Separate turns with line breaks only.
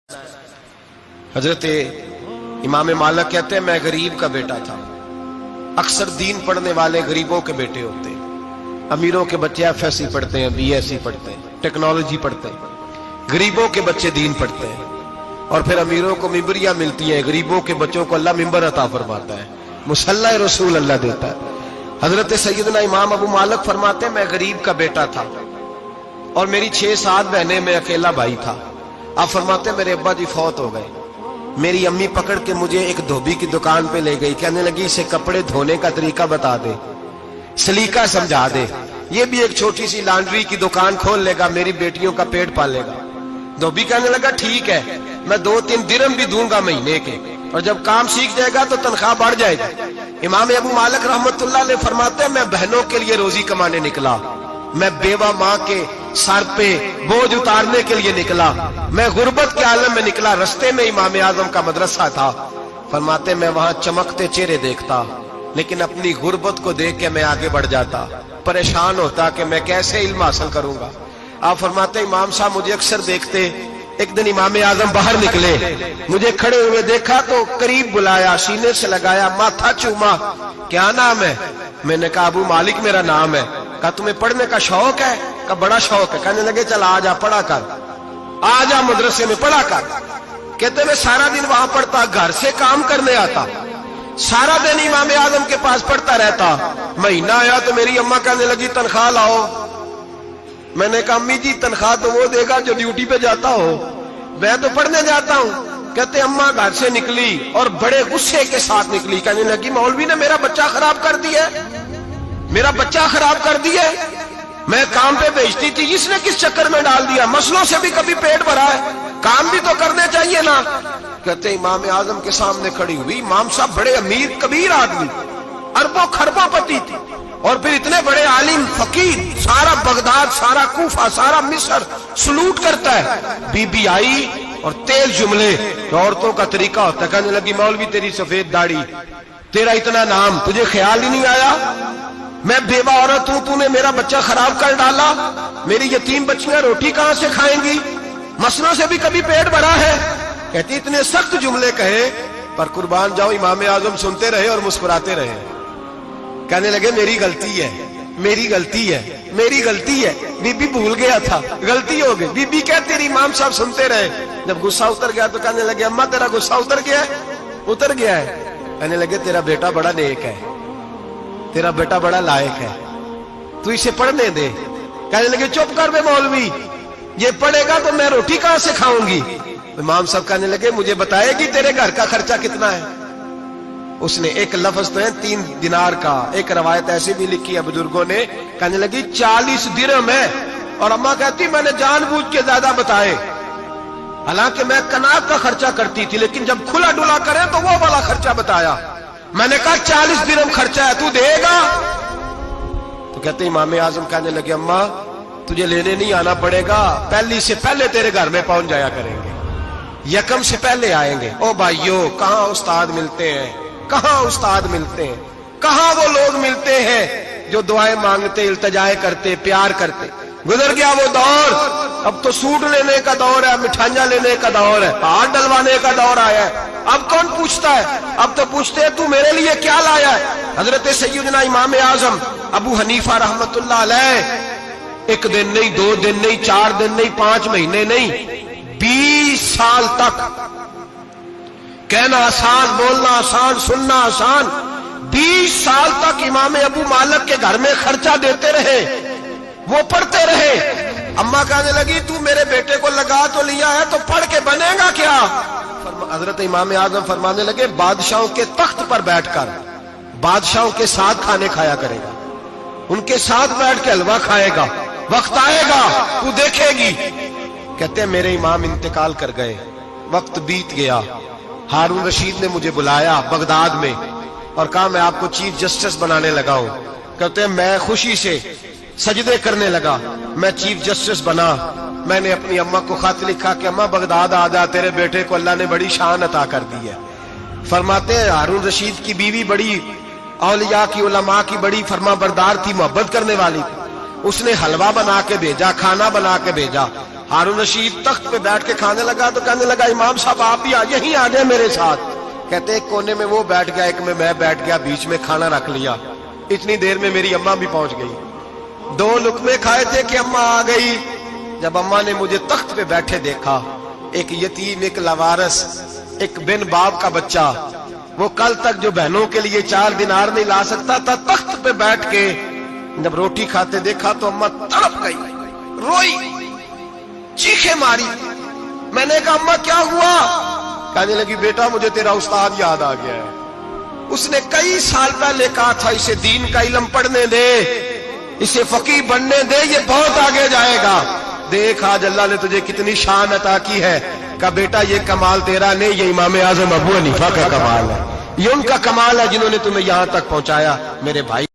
हजरत इमाम मालिक कहते हैं मैं गरीब का बेटा था। अक्सर दीन पढ़ने वाले गरीबों के बेटे होते हैं। अमीरों के बच्चे एफएससी पढ़ते हैं, बीएससी पढ़ते हैं, टेक्नोलॉजी पढ़ते हैं। गरीबों के बच्चे दीन पढ़ते हैं और फिर अमीरों को मिंबरियां मिलती हैं। गरीबों के बच्चों को अल्लाह मिंबर अता फरमाता है, मुसल्ला रसूल अल्लाह देता है। हजरत सैयदना इमाम अबू मालिक फरमाते हैं मैं गरीब का बेटा था और मेरी 6-7 बहनें, मैं अकेला भाई था। आप फरमाते हैं मेरे अब्बा जी फौत हो गए। मेरी अम्मी पकड़ के मुझे एक धोबी की दुकान पे ले गई, कहने लगी इसे कपड़े धोने का तरीका बता दे, सलीका समझा दे, ये भी एक छोटी सी लॉन्ड्री की दुकान खोल लेगा, मेरी बेटियों का पेट पालेगा। धोबी कहने लगा ठीक है, मैं 2-3 दिरहम भी दूंगा महीने के, और जब काम सीख जाएगा तो तनख्वाह बढ़ जाएगा। इमाम अबू मालिक रहमतुल्लाह अलैह फरमाते हैं मैं बहनों के लिए रोजी कमाने निकला, मैं बेवा माँ के सर पे बोझ उतारने के लिए निकला, मैं गुर्बत के आलम में निकला। रस्ते में इमाम आजम का मदरसा था। फरमाते मैं वहां चमकते चेहरे देखता, लेकिन अपनी गुर्बत को देख के मैं आगे बढ़ जाता, परेशान होता कि मैं कैसे इल्म हासिल करूंगा। आप फरमाते इमाम साहब मुझे अक्सर देखते। एक दिन इमाम आजम बाहर निकले, मुझे खड़े हुए देखा तो करीब बुलाया, सीने से लगाया, माथा चूमा, क्या नाम है? मैंने कहा अबू मालिक मेरा नाम है। कहा तुम्हें पढ़ने का शौक है? कहा बड़ा शौक है। कहने लगे चल आ जा पढ़ा कर, आ जा मदरसे में पढ़ा कर। कहते मैं सारा दिन वहां पढ़ता, घर से काम करने आता, सारा दिन इमाम आजम के पास पढ़ता रहता। महीना आया तो मेरी अम्मा कहने लगी तनख्वाह लाओ। मैंने कहा अम्मी जी तनख्वाह तो वो देगा जो ड्यूटी पे जाता हो, मैं तो पढ़ने जाता हूँ। कहते अम्मा घर से निकली और बड़े गुस्से के साथ निकली, कहने लगी मौलवी ने मेरा बच्चा खराब कर दिया, मेरा बच्चा खराब कर दिया, मैं काम पे भेजती थी, इसने किस चक्कर में डाल दिया, मसलों से भी कभी पेट भरा है, काम भी तो करने चाहिए ना। कहते इमाम आजम के सामने खड़ी हुई, इमाम साहब बड़े अमीर कबीर आदमी, अरबों खरबों पति थी, और फिर इतने बड़े आलिम फकीर, सारा बगदाद, सारा कूफा, सारा मिस्र सलूट करता है। बीबी आई और तेज जुमले जो औरतों का तरीका होता है, कहने लगी मौलवी तेरी सफेद दाढ़ी, तेरा इतना नाम, तुझे ख्याल ही नहीं आया मैं बेवा औरत हूं, तूने मेरा बच्चा खराब कर डाला, मेरी यतीम बच्चियां रोटी कहां से खाएंगी, मसलों से भी कभी पेट भरा है। कहती इतने सख्त जुमले कहे, पर कुर्बान जाओ इमाम आजम सुनते रहे और मुस्कुराते रहे। कहने लगे मेरी गलती है, मेरी गलती है, मेरी गलती है, बीबी भूल गया था, गलती हो गई। बीबी कहती रही, इमाम साहब सुनते रहे। जब गुस्सा उतर गया तो कहने लगे अम्मा तेरा गुस्सा उतर गया है? उतर गया है। कहने लगे तेरा बेटा बड़ा नेक है, तेरा बेटा बड़ा लायक है, तू इसे पढ़ने दे। कहने लगे चुप कर बे मौलवी, ये पढ़ेगा तो मैं रोटी कहां से खाऊंगी। इमाम साहब कहने लगे मुझे बताएगी तेरे घर का खर्चा कितना है? उसने एक लफ्ज तो है 3 दिनार का, एक रवायत ऐसी भी लिखी है बुजुर्गों ने, कहने लगी 40 दिरहम है। और अम्मा कहती मैंने जानबूझ के ज्यादा बताए, हालांकि मैं कनाक का खर्चा करती थी, लेकिन जब खुला डुला करे तो वो वाला खर्चा बताया। मैंने कहा 40 दिरहम खर्चा है, तू देगा? तो कहते इमाम आजम कहने लगे अम्मा तुझे लेने नहीं आना पड़ेगा, पहली से पहले तेरे घर में पहुंच जाया करेंगे, यकम से पहले आएंगे। ओ भाइयों कहां उस्ताद मिलते हैं, कहां उस्ताद मिलते हैं, कहां वो लोग मिलते हैं जो दुआएं मांगते, इल्तिजाएं करते, प्यार करते। गुजर गया वो दौर, अब तो सूट लेने का दौर है, मिठाइयां लेने का दौर है, हाथ डलवाने का दौर आया है। अब कौन पूछता है? अब तो पूछते हैं तू मेरे लिए क्या लाया है। हजरत सैयदना इमाम आजम अबू हनीफा रहमतुल्लाह अलैह 1 दिन नहीं, 2 दिन नहीं, 4 दिन नहीं, 5 महीने नहीं, 20 साल तक, कहना आसान, बोलना आसान, सुनना आसान, 20 साल तक इमाम अबू मालिक के घर में खर्चा देते रहे, वो पढ़ते रहे। अम्मा कहने लगी तू मेरे बेटे को लगा तो लिया है, तो पढ़ के बनेगा क्या? हजरत इमाम आजम फरमाने लगे बादशाहों के तख्त पर बैठकर बादशाहों के साथ खाने खाया करेगा, उनके साथ बैठ के हलवा खाएगा, वक्त आएगा तू देखेगी। कहते हैं मेरे इमाम इंतकाल कर गए, वक्त बीत गया। हारून रशीद ने मुझे बुलाया बगदाद में और कहा मैं आपको चीफ जस्टिस बनाने लगा हूं। कहते हैं मैं खुशी से सजदे करने लगा, मैं चीफ जस्टिस बना। मैंने अपनी अम्मा को खत लिखा कि अम्मा बगदाद आ जा, तेरे बेटे को अल्लाह ने बड़ी शान अता कर दी है। फरमाते हैं हारून रशीद की बीवी बड़ी औलिया की, उलमा की बड़ी फरमा बरदार थी, मोहब्बत करने वाली थी। उसने हलवा बना के भेजा, खाना बना के भेजा। हारून रशीद तख्त पे बैठ के खाने लगा तो कहने लगा इमाम साहब आप भी यहीं आ जाए मेरे साथ। कहते एक कोने में वो बैठ गया, एक में मैं बैठ गया, बीच में खाना रख लिया। इतनी देर में मेरी अम्मा भी पहुंच गई। 2 लुकमे खाए थे कि अम्मा आ गई। जब अम्मा ने मुझे तख्त पे बैठे देखा, एक यतीम, एक लावारस, एक बिन बाप का बच्चा, वो कल तक जो बहनों के लिए 4 दिनार नहीं ला सकता था, तख्त पे बैठ के जब रोटी खाते देखा तो अम्मा तड़प गई, रोई, चीखे मारी। मैंने कहा अम्मा क्या हुआ? कहने लगी बेटा मुझे तेरा उस्ताद याद आ गया है। उसने कई साल पहले कहा था इसे दीन का इल्म पढ़ने दे, इसे फकीह बनने दे, ये बहुत आगे जाएगा। देख आज अल्लाह ने तुझे कितनी शान अता की है। कहा बेटा ये कमाल तेरा नहीं, ये इमाम आजम अबू हनीफा का कमाल है, ये उनका कमाल है जिन्होंने तुम्हें यहां तक पहुंचाया। मेरे भाई